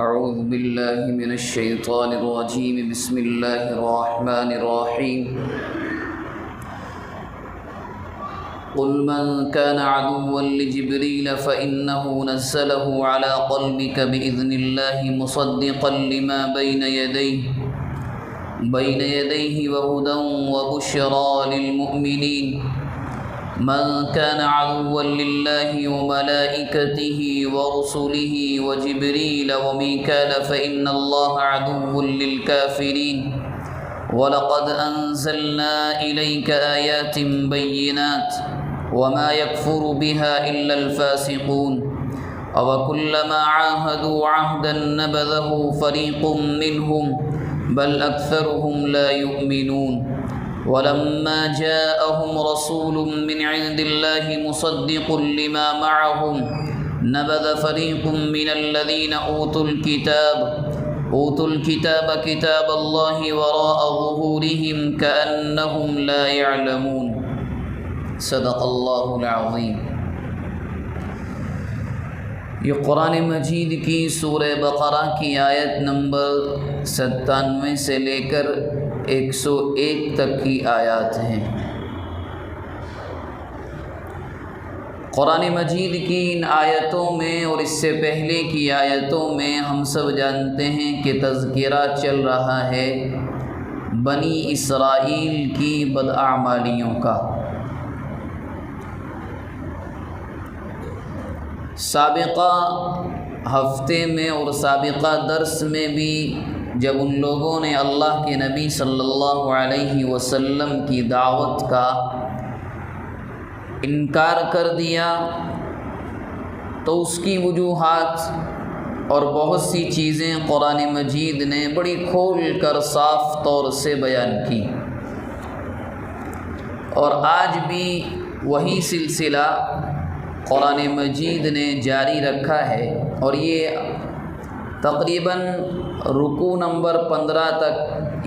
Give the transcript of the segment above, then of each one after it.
أعوذ بالله من الشيطان الرجيم بسم الله الرحمن الرحيم قل من كان عدوا لجبريل فإنه نزله على قلبك بإذن الله مصدقا لما بين يديه وهدى وبشرى للمؤمنين من كان عدوا لله وملائكته ورسله وجبريل وميكال فإن الله عدو للكافرين ولقد أنزلنا إليك آيات بينات وما يكفر بها إلا الفاسقون أوكلما عاهدوا عهدا نبذه فريق منهم بل أكثرهم لا يؤمنون ولما جاءهم رسول من عند الله مصدق لما معهم نبذ فريق من الذين أوتوا الكتاب كتاب الله وراء ظهورهم كأنهم لا يعلمون صدق اللہ العظیم۔ یہ قرآن مجید کی سورہ بقرہ کی آیت نمبر 97 سے لے کر 101 تک کی آیات ہیں۔ قرآن مجید کی ان آیتوں میں اور اس سے پہلے کی آیتوں میں ہم سب جانتے ہیں کہ تذکرہ چل رہا ہے بنی اسرائیل کی بداعمالیوں کا۔ سابقہ ہفتے میں اور سابقہ درس میں بھی جب ان لوگوں نے اللہ کے نبی صلی اللہ علیہ وسلم کی دعوت کا انکار کر دیا تو اس کی وجوہات اور بہت سی چیزیں قرآن مجید نے بڑی کھول کر صاف طور سے بیان کی، اور آج بھی وہی سلسلہ قرآن مجید نے جاری رکھا ہے، اور یہ تقریباً رکوع نمبر 15 تک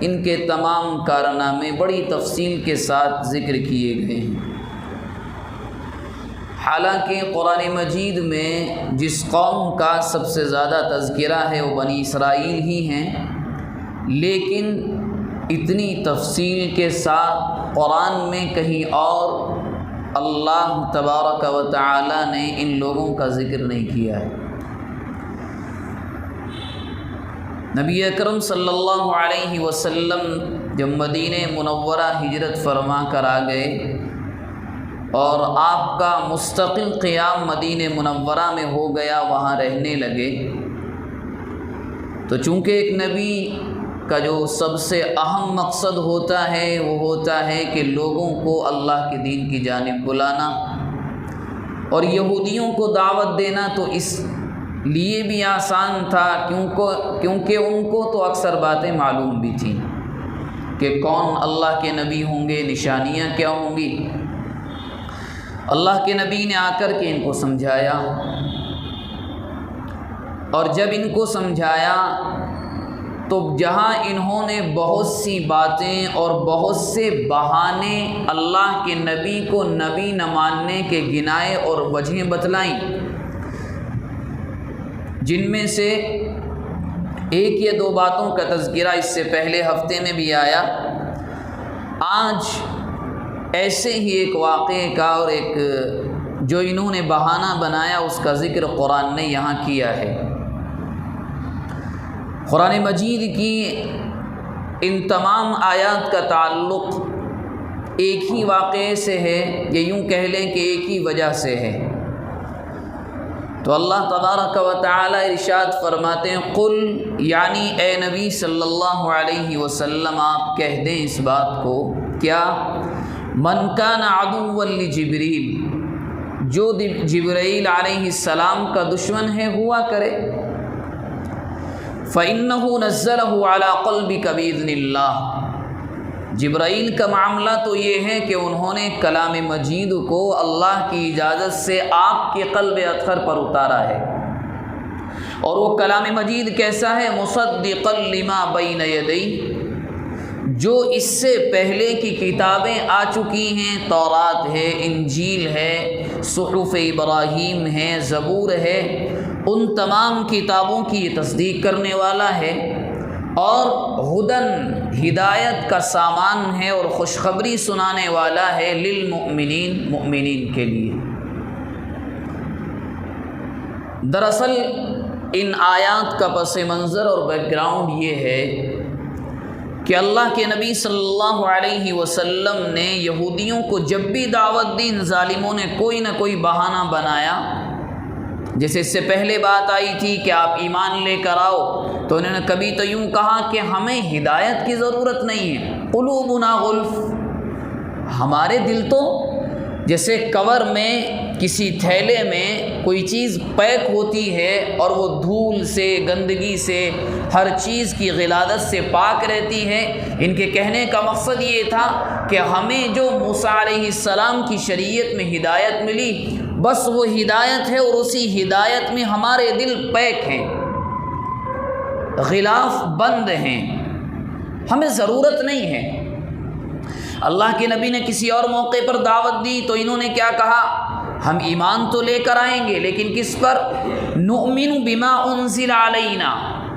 ان کے تمام کارنامے بڑی تفصیل کے ساتھ ذکر کیے گئے ہیں۔ حالانکہ قرآن مجید میں جس قوم کا سب سے زیادہ تذکرہ ہے وہ بنی اسرائیل ہی ہیں، لیکن اتنی تفصیل کے ساتھ قرآن میں کہیں اور اللہ تبارک و تعالی نے ان لوگوں کا ذکر نہیں کیا ہے۔ نبی اکرم صلی اللہ علیہ وسلم جب مدینہ منورہ ہجرت فرما کر آ گئے اور آپ کا مستقل قیام مدینہ منورہ میں ہو گیا، وہاں رہنے لگے، تو چونکہ ایک نبی کا جو سب سے اہم مقصد ہوتا ہے وہ ہوتا ہے کہ لوگوں کو اللہ کے دین کی جانب بلانا اور یہودیوں کو دعوت دینا، تو اس لیے بھی آسان تھا کیونکہ ان کو تو اکثر باتیں معلوم بھی تھیں کہ کون اللہ کے نبی ہوں گے، نشانیاں کیا ہوں گی۔ اللہ کے نبی نے آ کر کے ان کو سمجھایا، اور جب ان کو سمجھایا تو جہاں انہوں نے بہت سی باتیں اور بہت سے بہانے اللہ کے نبی کو نبی نہ ماننے کے گنائے اور وجہیں بتلائیں، جن میں سے ایک یا دو باتوں کا تذکرہ اس سے پہلے ہفتے میں بھی آیا، آج ایسے ہی ایک واقعے کا اور ایک جو انہوں نے بہانہ بنایا اس کا ذکر قرآن نے یہاں کیا ہے۔ قرآن مجید کی ان تمام آیات کا تعلق ایک ہی واقعے سے ہے، یا یوں کہہ لیں کہ ایک ہی وجہ سے ہے۔ تو اللہ تبارک و تعالی ارشاد فرماتے ہیں، قل یعنی اے نبی صلی اللہ علیہ وسلم آپ کہہ دیں اس بات کو، کیا من کان عدوا لجبریل، جو جبرائیل علیہ السلام کا دشمن ہے ہوا کرے، فَإِنَّهُ نَزَّلَهُ عَلَىٰ قَلْبِكَ بِإِذْنِ اللَّهِ، جبرائیل کا معاملہ تو یہ ہے کہ انہوں نے کلام مجید کو اللہ کی اجازت سے آپ کے قلب اطہر پر اتارا ہے، اور وہ کلام مجید کیسا ہے؟ مصدقا لما بین یدیہ، جو اس سے پہلے کی کتابیں آ چکی ہیں، تورات ہے، انجیل ہے، صحف ابراہیم ہے، زبور ہے، ان تمام کتابوں کی یہ تصدیق کرنے والا ہے اور ہدن ہدایت کا سامان ہے اور خوشخبری سنانے والا ہے للمؤمنین مؤمنین کے لیے۔ دراصل ان آیات کا پس منظر اور بیک گراؤنڈ یہ ہے کہ اللہ کے نبی صلی اللہ علیہ وسلم نے یہودیوں کو جب بھی دعوت دی، ان ظالموں نے کوئی نہ کوئی بہانہ بنایا۔ جیسے اس سے پہلے بات آئی تھی کہ آپ ایمان لے کر آؤ، تو انہوں نے کبھی تو یوں کہا کہ ہمیں ہدایت کی ضرورت نہیں ہے، قلوبنا غلف، ہمارے دل تو جیسے کور میں کسی تھیلے میں کوئی چیز پیک ہوتی ہے اور وہ دھول سے گندگی سے ہر چیز کی غلاظت سے پاک رہتی ہے۔ ان کے کہنے کا مقصد یہ تھا کہ ہمیں جو موسیٰ علیہ السلام کی شریعت میں ہدایت ملی بس وہ ہدایت ہے، اور اسی ہدایت میں ہمارے دل پیک ہیں، غلاف بند ہیں، ہمیں ضرورت نہیں ہے۔ اللہ کے نبی نے کسی اور موقع پر دعوت دی تو انہوں نے کیا کہا؟ ہم ایمان تو لے کر آئیں گے لیکن کس پر؟ نؤمن بما انزل علینا،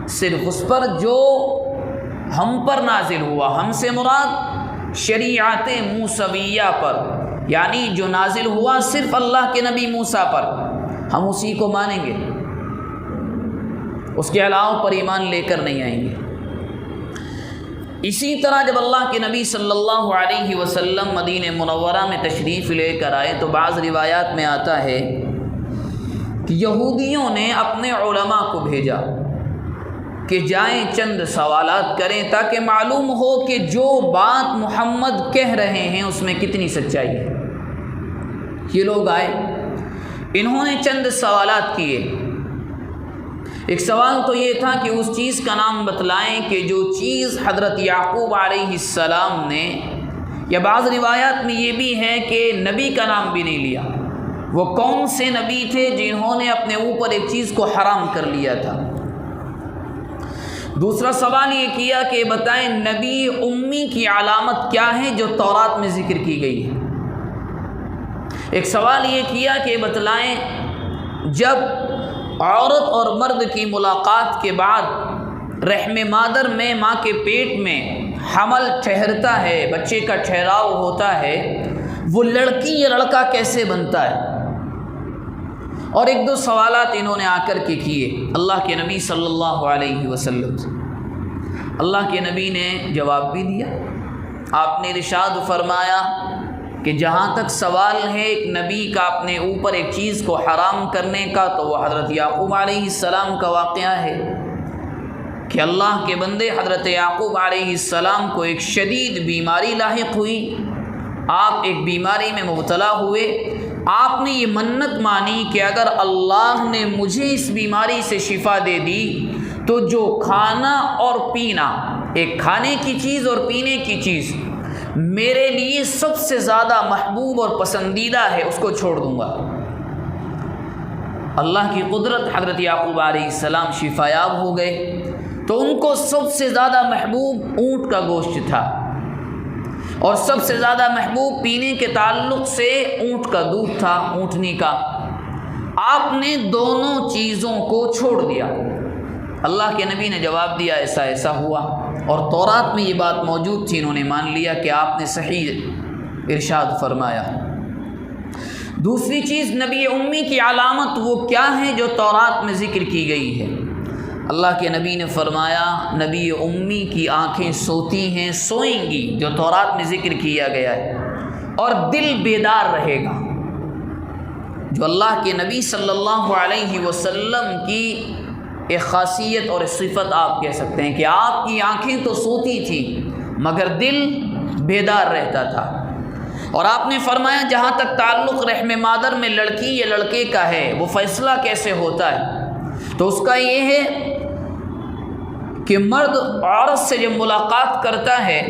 صرف اس پر جو ہم پر نازل ہوا۔ ہم سے مراد شریعت موسویہ پر، یعنی جو نازل ہوا صرف اللہ کے نبی موسیٰ پر، ہم اسی کو مانیں گے، اس کے علاوہ پر ایمان لے کر نہیں آئیں گے۔ اسی طرح جب اللہ کے نبی صلی اللہ علیہ وسلم مدینہ منورہ میں تشریف لے کر آئے تو بعض روایات میں آتا ہے کہ یہودیوں نے اپنے علماء کو بھیجا کہ جائیں چند سوالات کریں تاکہ معلوم ہو کہ جو بات محمد کہہ رہے ہیں اس میں کتنی سچائی ہے۔ یہ لوگ آئے، انہوں نے چند سوالات کیے۔ ایک سوال تو یہ تھا کہ اس چیز کا نام بتلائیں کہ جو چیز حضرت یعقوب علیہ السلام نے، یا بعض روایات میں یہ بھی ہے کہ نبی کا نام بھی نہیں لیا، وہ کون سے نبی تھے جنہوں نے اپنے اوپر ایک چیز کو حرام کر لیا تھا۔ دوسرا سوال یہ کیا کہ بتائیں نبی امی کی علامت کیا ہے جو تورات میں ذکر کی گئی ہے۔ ایک سوال یہ کیا کہ بتلائیں جب عورت اور مرد کی ملاقات کے بعد رحم مادر میں، ماں کے پیٹ میں حمل ٹھہرتا ہے، بچے کا ٹھہراؤ ہوتا ہے، وہ لڑکی یا لڑکا کیسے بنتا ہے؟ اور ایک دو سوالات انہوں نے آ کر کے کیے اللہ کے نبی صلی اللہ علیہ وسلم سے۔ اللہ کے نبی نے جواب بھی دیا۔ آپ نے ارشاد فرمایا کہ جہاں تک سوال ہے ایک نبی کا اپنے اوپر ایک چیز کو حرام کرنے کا، تو وہ حضرت یعقوب علیہ السلام کا واقعہ ہے کہ اللہ کے بندے حضرت یعقوب علیہ السلام کو ایک شدید بیماری لاحق ہوئی۔ آپ ایک بیماری میں مبتلا ہوئے۔ آپ نے یہ منت مانی کہ اگر اللہ نے مجھے اس بیماری سے شفا دے دی تو جو کھانا اور پینا، ایک کھانے کی چیز اور پینے کی چیز میرے لیے سب سے زیادہ محبوب اور پسندیدہ ہے، اس کو چھوڑ دوں گا۔ اللہ کی قدرت، حضرت یعقوب علیہ السلام شفا یاب ہو گئے تو ان کو سب سے زیادہ محبوب اونٹ کا گوشت تھا، اور سب سے زیادہ محبوب پینے کے تعلق سے اونٹ کا دودھ تھا، اونٹنی کا۔ آپ نے دونوں چیزوں کو چھوڑ دیا۔ اللہ کے نبی نے جواب دیا ایسا ایسا ہوا، اور تورات میں یہ بات موجود تھی، انہوں نے مان لیا کہ آپ نے صحیح ارشاد فرمایا۔ دوسری چیز نبی امی کی علامت وہ کیا ہے جو تورات میں ذکر کی گئی ہے؟ اللہ کے نبی نے فرمایا نبی امی کی آنکھیں سوتی ہیں، سوئیں گی، جو تورات میں ذکر کیا گیا ہے، اور دل بیدار رہے گا۔ جو اللہ کے نبی صلی اللہ علیہ وسلم کی ایک خاصیت اور صفت آپ کہہ سکتے ہیں کہ آپ کی آنکھیں تو سوتی تھیں مگر دل بیدار رہتا تھا۔ اور آپ نے فرمایا جہاں تک تعلق رحم مادر میں لڑکی یا لڑکے کا ہے، وہ فیصلہ کیسے ہوتا ہے؟ تو اس کا یہ ہے کہ مرد عورت سے جب ملاقات کرتا ہے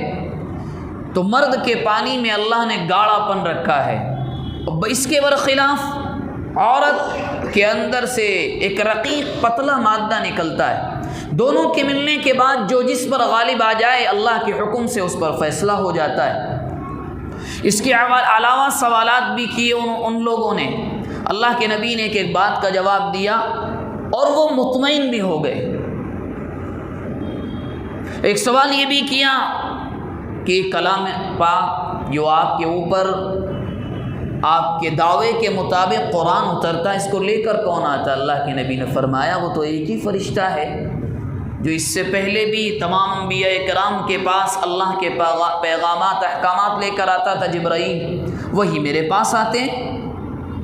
تو مرد کے پانی میں اللہ نے گاڑھا پن رکھا ہے، اس کے برخلاف عورت کے اندر سے ایک رقیق پتلا مادہ نکلتا ہے۔ دونوں کے ملنے کے بعد جو جس پر غالب آ جائے اللہ کے حکم سے اس پر فیصلہ ہو جاتا ہے۔ اس کے علاوہ سوالات بھی کیے ان لوگوں نے۔ اللہ کے نبی نے ایک بات کا جواب دیا اور وہ مطمئن بھی ہو گئے۔ ایک سوال یہ بھی کیا کہ کلام پاک جو آپ کے اوپر آپ کے دعوے کے مطابق قرآن اترتا ہے، اس کو لے کر کون آتا؟ اللہ کے نبی نے فرمایا وہ تو ایک ہی فرشتہ ہے جو اس سے پہلے بھی تمام انبیاء کرام کے پاس اللہ کے پیغامات احکامات لے کر آتا تھا، جبرائیل، وہی میرے پاس آتے ہیں۔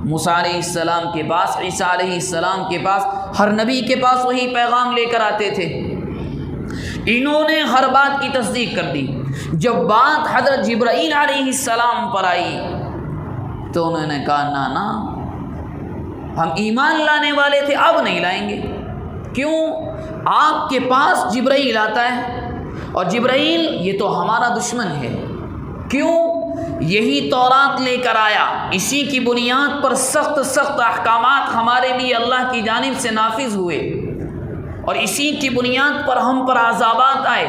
موسیٰ علیہ السلام کے پاس، عیسیٰ علیہ السلام کے پاس، ہر نبی کے پاس وہی پیغام لے کر آتے تھے۔ انہوں نے ہر بات کی تصدیق کر دی۔ جب بات حضرت جبرائیل علیہ السلام پر آئی تو انہوں نے کہا نا ہم ایمان لانے والے تھے، اب نہیں لائیں گے۔ کیوں؟ آپ کے پاس جبرائیل آتا ہے اور جبرائیل یہ تو ہمارا دشمن ہے۔ کیوں؟ یہی تورات لے کر آیا، اسی کی بنیاد پر سخت احکامات ہمارے لیے اللہ کی جانب سے نافذ ہوئے، اور اسی کی بنیاد پر ہم پر عذابات آئے،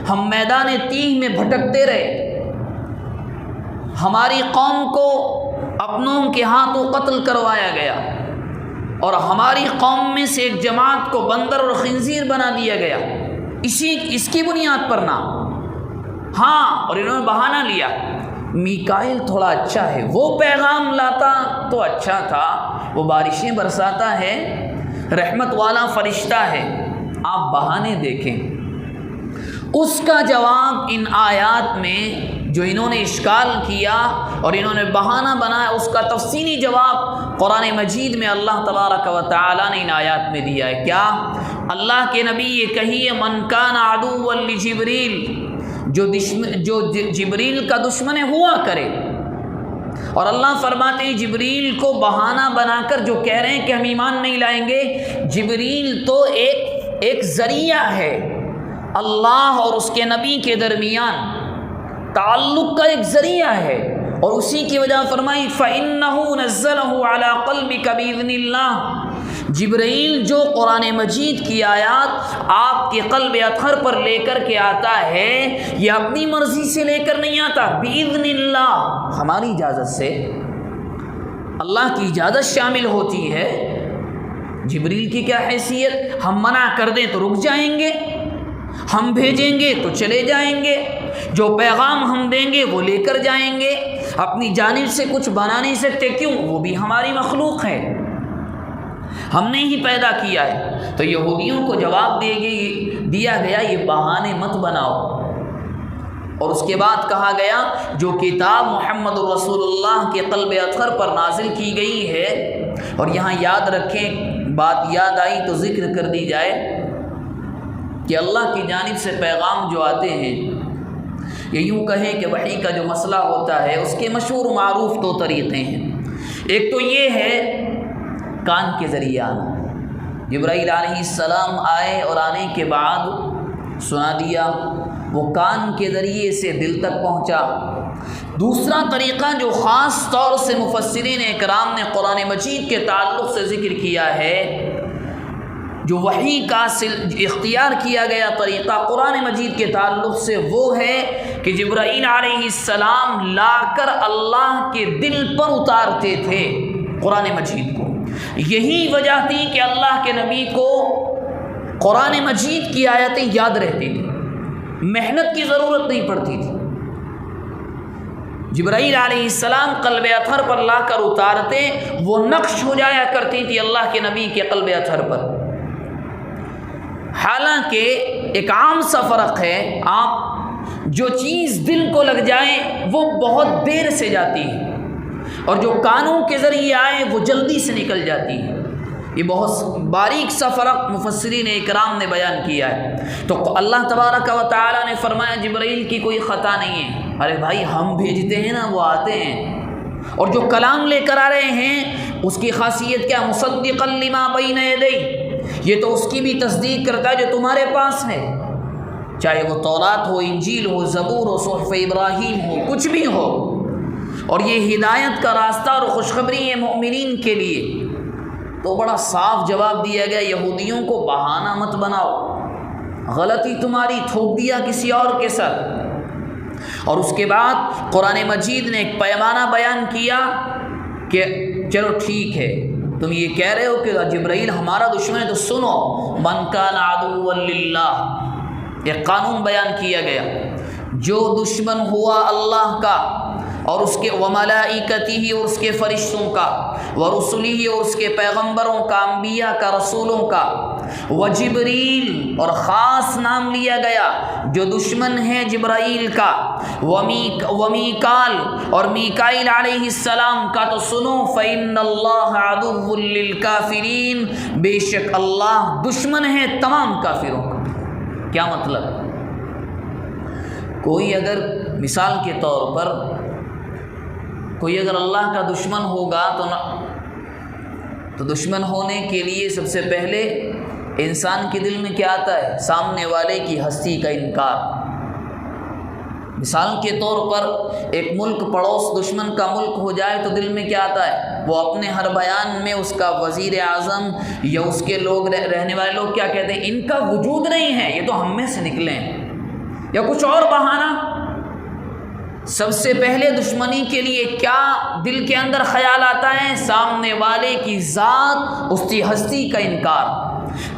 ہم میدان تیہ میں بھٹکتے رہے، ہماری قوم کو اپنوں کے ہاتھوں قتل کروایا گیا، اور ہماری قوم میں سے ایک جماعت کو بندر اور خنزیر بنا دیا گیا، اس کی بنیاد پر نہ۔ ہاں، اور انہوں نے بہانہ لیا میکائیل تھوڑا اچھا ہے، وہ پیغام لاتا تو اچھا تھا، وہ بارشیں برساتا ہے، رحمت والا فرشتہ ہے۔ آپ بہانے دیکھیں۔ اس کا جواب ان آیات میں جو انہوں نے اشکال کیا اور انہوں نے بہانہ بنایا، اس کا تفصیلی جواب قرآن مجید میں اللہ تبارک و تعالیٰ نے ان آیات میں دیا ہے۔ کیا؟ اللہ کے نبی یہ کہیے من کان عدوا لجبریل، جو جبریل کا دشمن ہوا کرے، اور اللہ فرماتے ہیں جبریل کو بہانہ بنا کر جو کہہ رہے ہیں کہ ہم ایمان نہیں لائیں گے، جبریل تو ایک ذریعہ ہے اللہ اور اس کے نبی کے درمیان تعلق کا، ایک ذریعہ ہے، اور اسی کی وجہ فرمائی فَإِنَّهُ نَزَّلَهُ عَلَىٰ قَلْبِكَ بِإِذْنِ اللَّهِ، جبرائیل جو قرآن مجید کی آیات آپ کے قلب اطہر پر لے کر کے آتا ہے، یہ اپنی مرضی سے لے کر نہیں آتا، بِإِذْنِ اللَّهِ، ہماری اجازت سے، اللہ کی اجازت شامل ہوتی ہے۔ جبریل کی کیا حیثیت؟ ہم منع کر دیں تو رک جائیں گے، ہم بھیجیں گے تو چلے جائیں گے، جو پیغام ہم دیں گے وہ لے کر جائیں گے، اپنی جانب سے کچھ بنا نہیں سکتے۔ کیوں؟ وہ بھی ہماری مخلوق ہے، ہم نے ہی پیدا کیا ہے۔ تو یہودیوں کو جواب دیا گیا یہ بہانے مت بناؤ، اور اس کے بعد کہا گیا جو کتاب محمد رسول اللہ کے قلب اطہر پر نازل کی گئی ہے، اور یہاں یاد رکھیں، بات یاد آئی تو ذکر کر دی جائے کہ اللہ کی جانب سے پیغام جو آتے ہیں، یہ یوں کہیں کہ وحی کا جو مسئلہ ہوتا ہے اس کے مشہور معروف دو طریقے ہیں۔ ایک تو یہ ہے کان کے ذریعے آنا، جبرائیل علیہ السلام آئے اور آنے کے بعد سنا دیا، وہ کان کے ذریعے سے دل تک پہنچا۔ دوسرا طریقہ جو خاص طور سے مفسرین اکرام نے قرآن مجید کے تعلق سے ذکر کیا ہے، جو وحی کا اختیار کیا گیا طریقہ قرآن مجید کے تعلق سے، وہ ہے کہ جبرائیل علیہ السلام لا کر اللہ کے دل پر اتارتے تھے قرآن مجید کو۔ یہی وجہ تھی کہ اللہ کے نبی کو قرآن مجید کی آیتیں یاد رہتی تھی، محنت کی ضرورت نہیں پڑتی تھی۔ جبرائیل علیہ السلام قلب اطہر پر لا کر اتارتے، وہ نقش ہو جایا کرتی تھی اللہ کے نبی کے قلب اطہر پر۔ حالانکہ ایک عام سا فرق ہے، آپ جو چیز دل کو لگ جائے وہ بہت دیر سے جاتی ہے، اور جو کانوں کے ذریعے آئے وہ جلدی سے نکل جاتی ہے۔ یہ بہت باریک سا فرق مفسرین اکرام نے بیان کیا ہے۔ تو اللہ تبارک و تعالیٰ نے فرمایا جبرائیل کی کوئی خطا نہیں ہے، ارے بھائی ہم بھیجتے ہیں نا، وہ آتے ہیں، اور جو کلام لے کر آ رہے ہیں اس کی خاصیت کیا؟ مصدقا لما بین یدیہ، یہ تو اس کی بھی تصدیق کرتا ہے جو تمہارے پاس ہے، چاہے وہ تورات ہو، انجیل ہو، زبور ہو، صحف ابراہیم ہو، کچھ بھی ہو، اور یہ ہدایت کا راستہ اور خوشخبری ہے مومنین کے لیے۔ تو بڑا صاف جواب دیا گیا یہودیوں کو بہانہ مت بناؤ، غلطی تمہاری، تھوپ دیا کسی اور کے ساتھ۔ اور اس کے بعد قرآن مجید نے ایک پیمانہ بیان کیا کہ چلو ٹھیک ہے، تم یہ کہہ رہے ہو کہ جبرائیل ہمارا دشمن ہے، تو سنو، من کان عدوا للہ، ایک قانون بیان کیا گیا، جو دشمن ہوا اللہ کا اور اس کے وملائکتہ اور اس کے فرشتوں کا، ورسلہ اور اس کے پیغمبروں کا، انبیاء کا، رسولوں کا، وجبریل اور خاص نام لیا گیا جو دشمن ہے جبرائیل کا، ومیکال اور میکائیل علیہ السلام کا، تو سنو، فإن اللہ عدو للکافرین، بے شک اللہ دشمن ہے تمام کافروں کا۔ کیا مطلب؟ کوئی اگر مثال کے طور پر کوئی اگر اللہ کا دشمن ہوگا تو دشمن ہونے کے لیے سب سے پہلے انسان کے دل میں کیا آتا ہے؟ سامنے والے کی ہستی کا انکار۔ مثال کے طور پر ایک ملک پڑوس دشمن کا ملک ہو جائے تو دل میں کیا آتا ہے؟ وہ اپنے ہر بیان میں اس کا وزیر اعظم یا اس کے لوگ رہنے والے لوگ کیا کہتے ہیں؟ ان کا وجود نہیں ہے، یہ تو ہم میں سے نکلے ہیں، یا کچھ اور بہانہ۔ سب سے پہلے دشمنی کے لیے کیا دل کے اندر خیال آتا ہے؟ سامنے والے کی ذات، اس کی ہستی کا انکار۔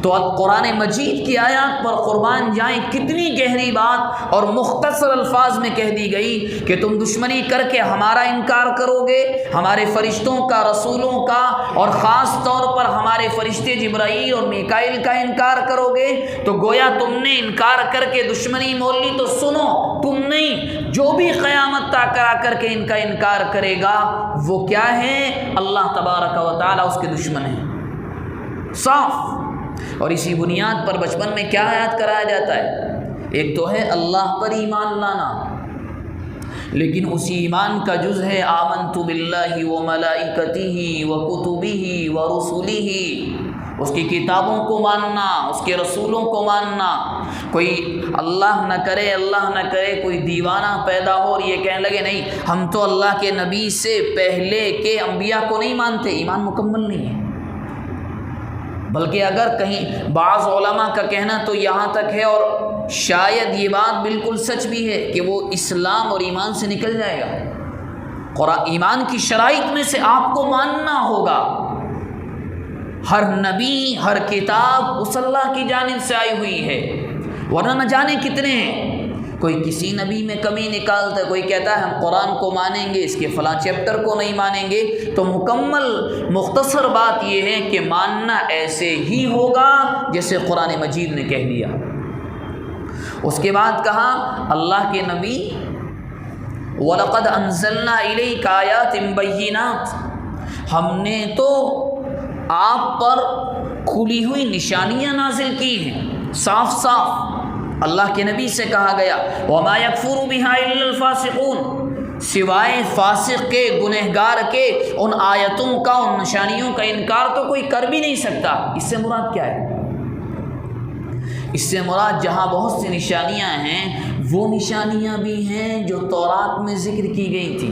تو قرآن مجید کی آیات پر قربان جائیں، کتنی گہری بات اور مختصر الفاظ میں کہہ دی گئی کہ تم دشمنی کر کے ہمارا انکار کرو گے، ہمارے فرشتوں کا، رسولوں کا، اور خاص طور پر ہمارے فرشتے جبرائیل اور میکائیل کا انکار کرو گے، تو گویا تم نے انکار کر کے دشمنی مول لی۔ تو سنو، تم نہیں، جو بھی قیامت تک کرا کر کے ان کا انکار کرے گا وہ کیا ہے؟ اللہ تبارک و تعالی اس کے دشمن ہیں، صاف۔ اور اسی بنیاد پر بچپن میں کیا یاد کرایا جاتا ہے؟ ایک تو ہے اللہ پر ایمان لانا، لیکن اسی ایمان کا جز ہے آمنت باللہ وملائکتہ وکتبہ ورسلہ، اس کی کتابوں کو ماننا، اس کے رسولوں کو ماننا۔ کوئی اللہ نہ کرے کوئی دیوانہ پیدا ہو اور یہ کہنے لگے نہیں ہم تو اللہ کے نبی سے پہلے کے انبیاء کو نہیں مانتے، ایمان مکمل نہیں ہے۔ بلکہ اگر کہیں بعض علماء کا کہنا تو یہاں تک ہے، اور شاید یہ بات بالکل سچ بھی ہے، کہ وہ اسلام اور ایمان سے نکل جائے گا۔ قرآن ایمان کی شرائط میں سے آپ کو ماننا ہوگا ہر نبی، ہر کتاب اس اللہ کی جانب سے آئی ہوئی ہے، ورنہ نہ جانے کتنے ہیں۔ کوئی کسی نبی میں کمی نکالتا ہے، کوئی کہتا ہے ہم قرآن کو مانیں گے، اس کے فلاں چیپٹر کو نہیں مانیں گے۔ تو مکمل مختصر بات یہ ہے کہ ماننا ایسے ہی ہوگا جیسے قرآن مجید نے کہہ دیا۔ اس کے بعد کہا اللہ کے نبی وَلَقَدْ أَنزَلْنَا إِلَيْكَ آيَاتٍ بَيِّنَاتٍ، ہم نے تو آپ پر کھلی ہوئی نشانیاں نازل کی ہیں، صاف صاف۔ اللہ کے نبی سے کہا گیا وَمَا يَكْفُرُ بِهَا إِلَّا الْفَاسِقُونَ، سوائے فاسق کے، گنہگار کے، ان آیتوں کا، ان نشانیوں کا انکار تو کوئی کر بھی نہیں سکتا۔ اس سے مراد کیا ہے؟ اس سے مراد جہاں بہت سی نشانیاں ہیں، وہ نشانیاں بھی ہیں جو تورات میں ذکر کی گئی تھی،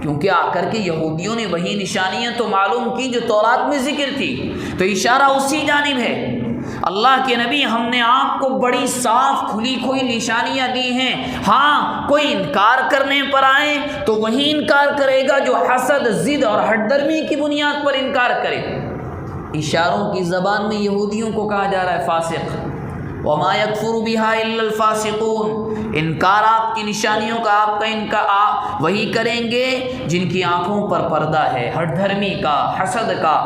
کیونکہ آ کر کے یہودیوں نے وہی نشانیاں تو معلوم کی جو تورات میں ذکر تھی، تو اشارہ اسی جانب ہے۔ اللہ کے نبی ہم نے آپ کو بڑی صاف کھلی کھلی نشانیاں دی ہیں۔ ہاں کوئی انکار کرنے پر آئے تو وہی انکار کرے گا جو حسد، ضد اور ہٹ درمی کی بنیاد پر انکار کرے۔ اشاروں کی زبان میں یہودیوں کو کہا جا رہا ہے فاسق۔ وَمَا يَكْفُرُ بِهَا إِلَّا الْفَاسِقُونَ، انکار آپ کی نشانیوں کا، آپ کا انکار وہی کریں گے جن کی آنکھوں پر پردہ ہے، ہٹ دھرمی کا، حسد کا۔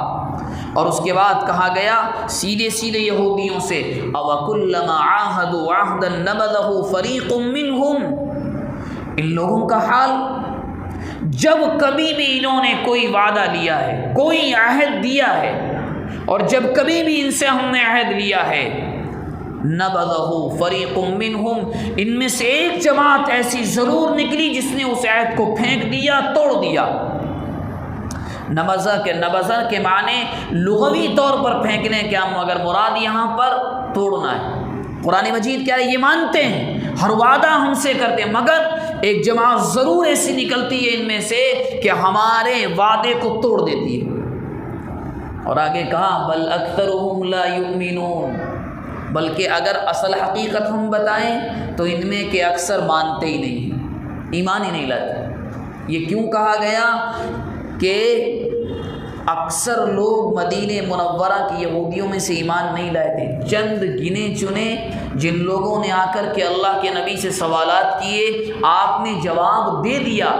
اور اس کے بعد کہا گیا سیدھے سیدھے یہودیوں سے أَوَكُلَّمَا عَاهَدُوا عَهْدًا نَبَذَهُ فَرِيقٌ مِّنْهُمْ، ان لوگوں کا حال جب کبھی بھی انہوں نے کوئی وعدہ لیا ہے، کوئی عہد دیا ہے، اور جب کبھی بھی ان سے ہم نے عہد لیا ہے، نَبَذَهُ فَرِيقٌ مِّنْهُمْ، ان میں سے ایک جماعت ایسی ضرور نکلی جس نے اس عہد کو پھینک دیا، توڑ دیا۔ نبذہ کے معنی لغوی طور پر پھینکنے کے، مگر مراد یہاں پر توڑنا ہے۔ قرآن مجید کیا ہے؟ یہ مانتے ہیں، ہر وعدہ ہم سے کرتے ہیں، مگر ایک جماعت ضرور ایسی نکلتی ہے ان میں سے کہ ہمارے وعدے کو توڑ دیتی ہے۔ اور آگے کہا بل اکثرهم لا یؤمنون، بلکہ اگر اصل حقیقت ہم بتائیں تو ان میں کے اکثر مانتے ہی نہیں، ایمان ہی نہیں لاتے۔ یہ کیوں کہا گیا کہ اکثر لوگ مدینہ منورہ کی یہودیوں میں سے ایمان نہیں لائے تھے۔ چند گنے چنے جن لوگوں نے آ کر کے اللہ کے نبی سے سوالات کیے، آپ نے جواب دے دیا،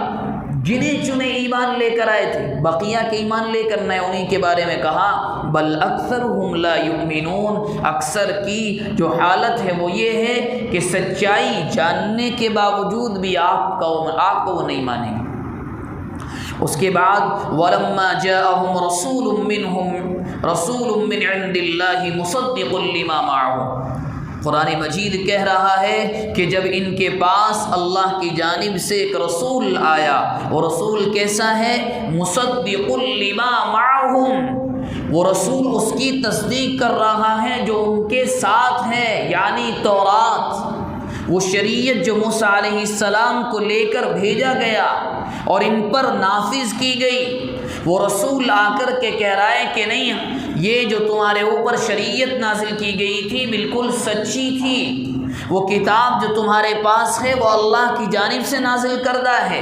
گنے چنے ایمان لے کر آئے تھے، بقیہ کے ایمان لے کر نئے، انہیں کے بارے میں کہا بل اکثرہم لا یؤمنون، اکثر کی جو حالت ہے وہ یہ ہے کہ سچائی جاننے کے باوجود بھی آپ کو وہ نہیں مانیں گے۔ اس کے بعد وَلَمَّا جَاءَهُمْ رَسُولٌ مِّنْ عِنْدِ اللَّهِ مُصَدِّقٌ لِّمَا مَعَهُمْ، قرآن مجید کہہ رہا ہے کہ جب ان کے پاس اللہ کی جانب سے ایک رسول آیا، وہ رسول کیسا ہے؟ مُصَدِّقٌ لِّمَا مَعَهُمْ، وہ رسول اس کی تصدیق کر رہا ہے جو ان کے ساتھ ہے، یعنی تورات، وہ شریعت جو موسیٰ علیہ السلام کو لے کر بھیجا گیا اور ان پر نافذ کی گئی، وہ رسول آ کر کے کہہ رہا ہے کہ نہیں، یہ جو تمہارے اوپر شریعت نازل کی گئی تھی بالکل سچی تھی، وہ کتاب جو تمہارے پاس ہے وہ اللہ کی جانب سے نازل کردہ ہے۔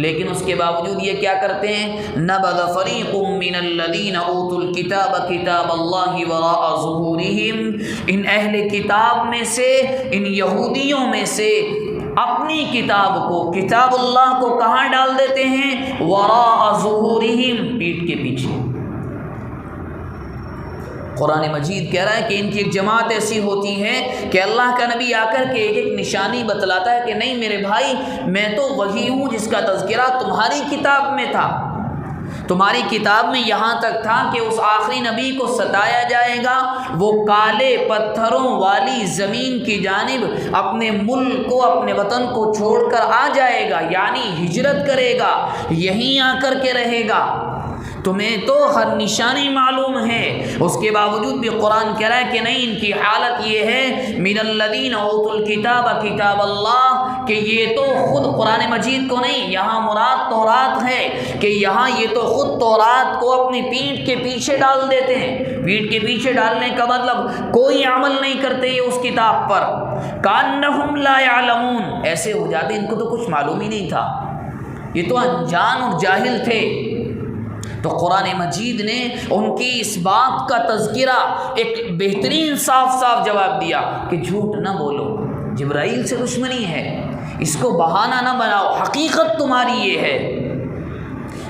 لیکن اس کے باوجود یہ کیا کرتے ہیں؟ نبذ فریق من الذین اوتوا الکتاب کتاب اللہ وراء ظہورہم، ان اہل کتاب میں سے، ان یہودیوں میں سے اپنی کتاب کو، کتاب اللہ کو کہاں ڈال دیتے ہیں؟ وراء ظہورہم، پیٹھ کے پیچھے۔ قرآن مجید کہہ رہا ہے کہ ان کی ایک جماعت ایسی ہوتی ہے کہ اللہ کا نبی آ کر کے ایک ایک نشانی بتلاتا ہے کہ نہیں میرے بھائی، میں تو وہی ہوں جس کا تذکرہ تمہاری کتاب میں تھا، تمہاری کتاب میں یہاں تک تھا کہ اس آخری نبی کو ستایا جائے گا، وہ کالے پتھروں والی زمین کی جانب اپنے ملک کو، اپنے وطن کو چھوڑ کر آ جائے گا، یعنی ہجرت کرے گا، یہیں آ کر کے رہے گا۔ تمہیں تو ہر نشانی معلوم ہے، اس کے باوجود بھی قرآن کہہ رہا ہے کہ نہیں، ان کی حالت یہ ہے من الذین اوتوا الکتاب کتاب اللہ، کہ یہ تو خود قرآن مجید کو نہیں، یہاں مراد تورات ہے، کہ یہاں یہ تو خود تورات کو اپنی پیٹھ کے پیچھے ڈال دیتے ہیں۔ پیٹھ کے پیچھے ڈالنے کا مطلب کوئی عمل نہیں کرتے یہ اس کتاب پر، کانہم لا یعلمون، ایسے ہو جاتے ان کو تو کچھ معلوم ہی نہیں تھا، یہ تو انجان اور جاہل تھے۔ تو قرآن مجید نے ان کی اس بات کا تذکرہ ایک بہترین صاف جواب دیا کہ جھوٹ نہ بولو، جبرائیل سے دشمنی ہے، اس کو بہانہ نہ بناؤ، حقیقت تمہاری یہ ہے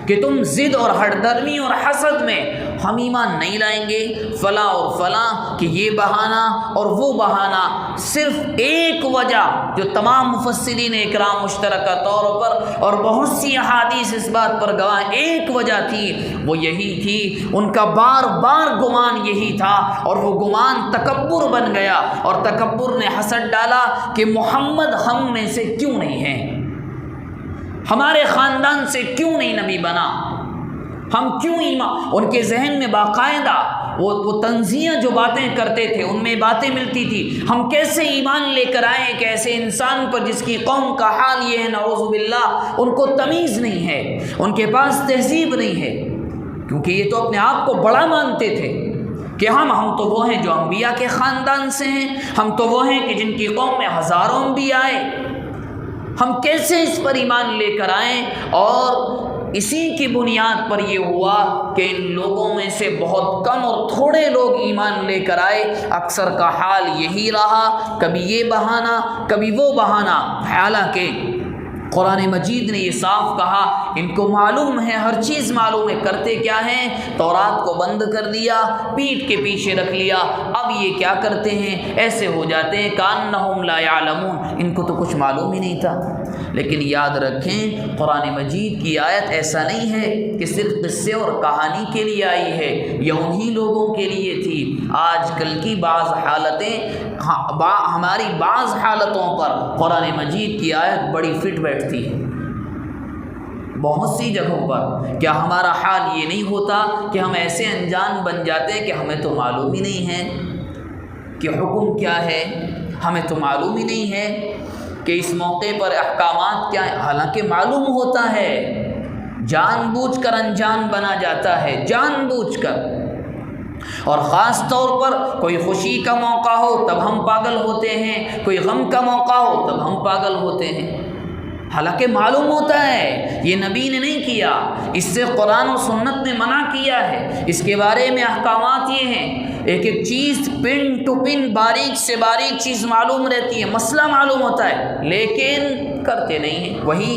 کہ تم ضد اور ہٹدرمی اور حسد میں ہم ایمان نہیں لائیں گے، فلاں اور فلاں، کہ یہ بہانہ اور وہ بہانہ، صرف ایک وجہ جو تمام مفسرین اکرام مشترکہ طور پر اور بہت سی احادیث اس بات پر گواہ، ایک وجہ تھی، وہ یہی تھی، ان کا بار بار گمان یہی تھا، اور وہ گمان تکبر بن گیا، اور تکبر نے حسد ڈالا کہ محمد ہم میں سے کیوں نہیں ہے، ہمارے خاندان سے کیوں نہیں نبی بنا، ہم کیوں ایمان، ان کے ذہن میں باقاعدہ وہ تنزیہ جو باتیں کرتے تھے ان میں باتیں ملتی تھی، ہم کیسے ایمان لے کر آئیں کہ ایسے انسان پر جس کی قوم کا حال یہ ہے، نعوذ باللہ، ان کو تمیز نہیں ہے، ان کے پاس تہذیب نہیں ہے، کیونکہ یہ تو اپنے آپ کو بڑا مانتے تھے کہ ہم تو وہ ہیں جو انبیاء کے خاندان سے ہیں، ہم تو وہ ہیں کہ جن کی قوم میں ہزاروں انبیاء آئے، ہم کیسے اس پر ایمان لے کر آئیں؟ اور اسی کی بنیاد پر یہ ہوا کہ ان لوگوں میں سے بہت کم اور تھوڑے لوگ ایمان لے کر آئے، اکثر کا حال یہی رہا، کبھی یہ بہانہ کبھی وہ بہانہ، حالانکہ قرآن مجید نے یہ صاف کہا، ان کو معلوم ہے، ہر چیز معلوم ہے، کرتے کیا ہیں؟ تورات کو بند کر دیا، پیٹھ کے پیچھے رکھ لیا، اب یہ کیا کرتے ہیں؟ ایسے ہو جاتے ہیں کانہم لا یعلمون، ان کو تو کچھ معلوم ہی نہیں تھا۔ لیکن یاد رکھیں، قرآن مجید کی آیت ایسا نہیں ہے کہ صرف قصے اور کہانی کے لیے آئی ہے، یہ انہی لوگوں کے لیے تھی۔ آج کل کی بعض حالتیں، ہماری بعض حالتوں پر قرآن مجید کی آیت بڑی فٹ بیٹھتی ہے، بہت سی جگہوں پر۔ کیا ہمارا حال یہ نہیں ہوتا کہ ہم ایسے انجان بن جاتے ہیں کہ ہمیں تو معلوم ہی نہیں ہے کہ حکم کیا ہے، ہمیں تو معلوم ہی نہیں ہے کہ اس موقع پر احکامات کیا ہیں، حالانکہ معلوم ہوتا ہے، جان بوجھ کر انجان بنا جاتا ہے، جان بوجھ کر۔ اور خاص طور پر کوئی خوشی کا موقع ہو تب ہم پاگل ہوتے ہیں، کوئی غم کا موقع ہو تب ہم پاگل ہوتے ہیں۔ حالانکہ معلوم ہوتا ہے یہ نبی نے نہیں کیا، اس سے قرآن و سنت نے منع کیا ہے۔ اس کے بارے میں احکامات یہ ہیں، ایک ایک چیز پن ٹو پن باریک سے باریک چیز معلوم رہتی ہے، مسئلہ معلوم ہوتا ہے، لیکن کرتے نہیں ہیں۔ وہی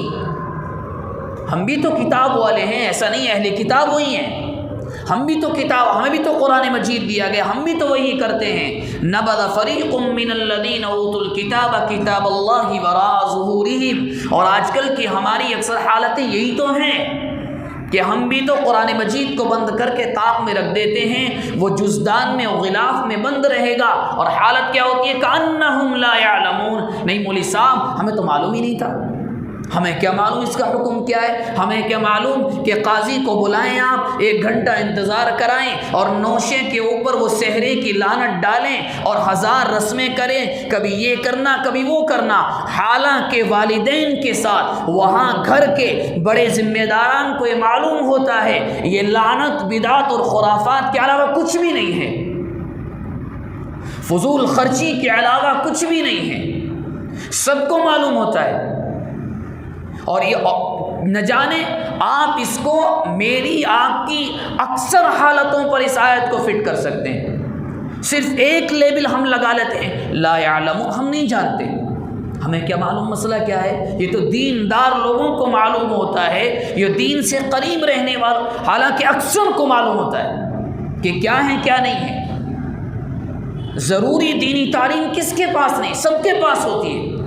ہم بھی تو کتاب والے ہیں، ایسا نہیں اہل کتاب وہی ہیں، ہم بھی تو کتاب، ہمیں بھی تو قرآن مجید دیا گیا، ہم بھی تو وہی کرتے ہیں۔ نبذ فریق من الذین اوتوا الکتاب کتاب اللہ وراء ظہورہم، اور آج کل کی ہماری اکثر حالتیں یہی تو ہیں کہ ہم بھی تو قرآن مجید کو بند کر کے طاق میں رکھ دیتے ہیں، وہ جزدان میں اور غلاف میں بند رہے گا، اور حالت کیا ہوتی ہے؟ کأنہم لا یعلمون، نہیں مولوی صاحب ہمیں تو معلوم ہی نہیں تھا، ہمیں کیا معلوم اس کا حکم کیا ہے، ہمیں کیا معلوم کہ قاضی کو بلائیں، آپ 1 گھنٹہ انتظار کرائیں اور نوشے کے اوپر وہ سحرے کی لعنت ڈالیں اور 1000 رسمیں کریں، کبھی یہ کرنا کبھی وہ کرنا، حالانکہ والدین کے ساتھ وہاں گھر کے بڑے ذمہ داران کو یہ معلوم ہوتا ہے یہ لعنت بدعت اور خرافات کے علاوہ کچھ بھی نہیں ہے، فضول خرچی کے علاوہ کچھ بھی نہیں ہے، سب کو معلوم ہوتا ہے۔ اور یہ نہ جانے آپ اس کو میری آپ کی اکثر حالتوں پر اس آیت کو فٹ کر سکتے ہیں، صرف ایک لیبل ہم لگا لیتے ہیں، لا یعلم، ہم نہیں جانتے، ہمیں کیا معلوم مسئلہ کیا ہے، یہ تو دیندار لوگوں کو معلوم ہوتا ہے، یہ دین سے قریب رہنے والوں، حالانکہ اکثر کو معلوم ہوتا ہے کہ کیا ہے کیا نہیں ہے۔ ضروری دینی تعلیم کس کے پاس نہیں، سب کے پاس ہوتی ہے،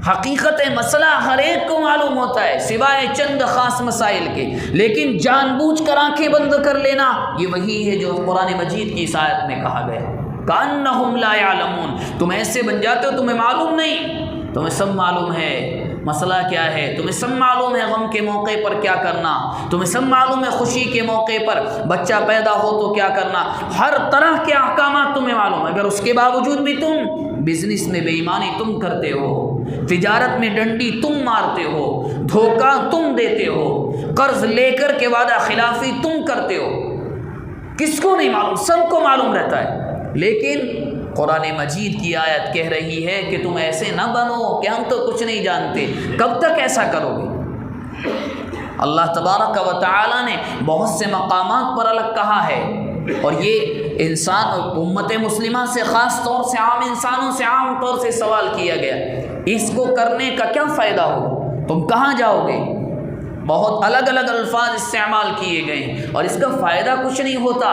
حقیقت مسئلہ ہر ایک کو معلوم ہوتا ہے سوائے چند خاص مسائل کے، لیکن جان بوجھ کر آنکھیں بند کر لینا یہ وہی ہے جو قرآن مجید کی اس آیت میں کہا گیا، کأنہم لا یعلمون، تم ایسے بن جاتے ہو تمہیں معلوم نہیں، تمہیں سب معلوم ہے مسئلہ کیا ہے، تمہیں سب معلوم ہے غم کے موقع پر کیا کرنا، تمہیں سب معلوم ہے خوشی کے موقع پر بچہ پیدا ہو تو کیا کرنا، ہر طرح کے احکامات تمہیں معلوم ہے، اگر اس کے باوجود بھی تم بزنس میں بے ایمانی تم کرتے ہو، تجارت میں ڈنڈی تم مارتے ہو، دھوکہ تم دیتے ہو، قرض لے کر کے وعدہ خلافی تم کرتے ہو، کس کو نہیں معلوم، سب کو معلوم رہتا ہے، لیکن قرآن مجید کی آیت کہہ رہی ہے کہ تم ایسے نہ بنو کہ ہم تو کچھ نہیں جانتے، کب تک ایسا کرو گے؟ اللہ تبارک و تعالی نے بہت سے مقامات پر الگ کہا ہے، اور یہ انسان امت مسلمہ سے خاص طور سے عام انسانوں سے عام طور سے سوال کیا گیا، اس کو کرنے کا کیا فائدہ ہو، تم کہاں جاؤ گے؟ بہت الگ الگ الفاظ استعمال کیے گئے ہیں، اور اس کا فائدہ کچھ نہیں ہوتا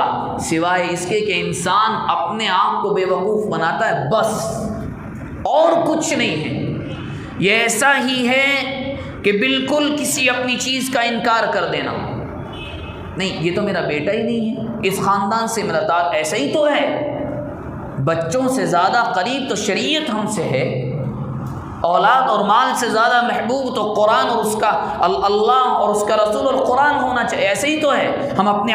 سوائے اس کے کہ انسان اپنے آپ کو بے وقوف بناتا ہے، بس اور کچھ نہیں ہے۔ یہ ایسا ہی ہے کہ بالکل کسی اپنی چیز کا انکار کر دینا، نہیں یہ تو میرا بیٹا ہی نہیں ہے، اس خاندان سے میرا تعلق، ایسا ہی تو ہے، بچوں سے زیادہ قریب تو شریعت ہم سے ہے، اولاد اور مال سے زیادہ محبوب تو قرآن اور اس کا اللہ اور اس کا رسول اور قرآن ہونا چاہیے، ایسے ہی تو ہے، ہم اپنے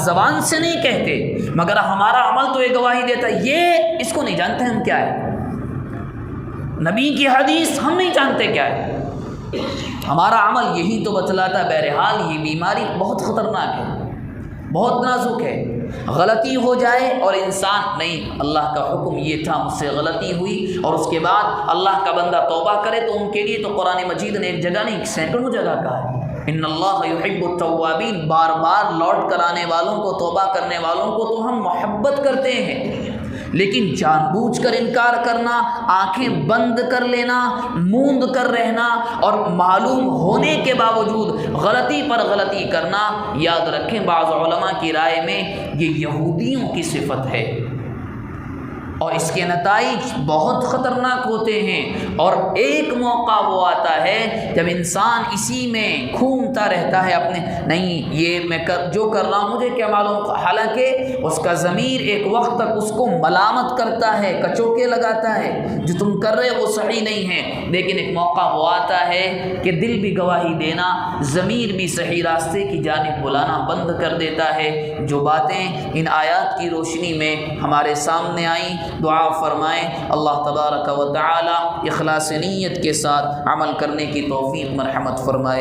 زبان سے نہیں کہتے مگر ہمارا عمل تو یہ گواہی دیتا ہے، یہ اس کو نہیں جانتے ہم کیا ہے، نبی کی حدیث ہم نہیں جانتے کیا ہے، ہمارا عمل یہی تو بتلاتا ہے۔ بہرحال یہ بیماری بہت خطرناک ہے، بہت نازک ہے، غلطی ہو جائے اور انسان نہیں، اللہ کا حکم یہ تھا مجھ سے غلطی ہوئی، اور اس کے بعد اللہ کا بندہ توبہ کرے تو ان کے لیے تو قرآن مجید نے ایک جگہ نہیں سینکڑوں جگہ کہا ہے، ان اللہ یحب التوابین، بار بار لوٹ کر آنے والوں کو، توبہ کرنے والوں کو تو ہم محبت کرتے ہیں، لیکن جان بوجھ کر انکار کرنا، آنکھیں بند کر لینا، موند کر رہنا، اور معلوم ہونے کے باوجود غلطی پر غلطی کرنا، یاد رکھیں بعض علماء کی رائے میں یہ یہودیوں کی صفت ہے، اور اس کے نتائج بہت خطرناک ہوتے ہیں، اور ایک موقع وہ آتا ہے جب انسان اسی میں گھومتا رہتا ہے اپنے، نہیں یہ میں جو کر رہا ہوں مجھے کیا معلوم، حالانکہ اس کا ضمیر ایک وقت تک اس کو ملامت کرتا ہے، کچوکے لگاتا ہے، جو تم کر رہے وہ صحیح نہیں ہے، لیکن ایک موقع وہ آتا ہے کہ دل بھی گواہی دینا، ضمیر بھی صحیح راستے کی جانب بلانا بند کر دیتا ہے۔ جو باتیں ان آیات کی روشنی میں ہمارے سامنے آئیں، دعا فرمائیں اللہ تبارک و تعالی اخلاص نیت کے ساتھ عمل کرنے کی توفیق مرحمت فرمائے۔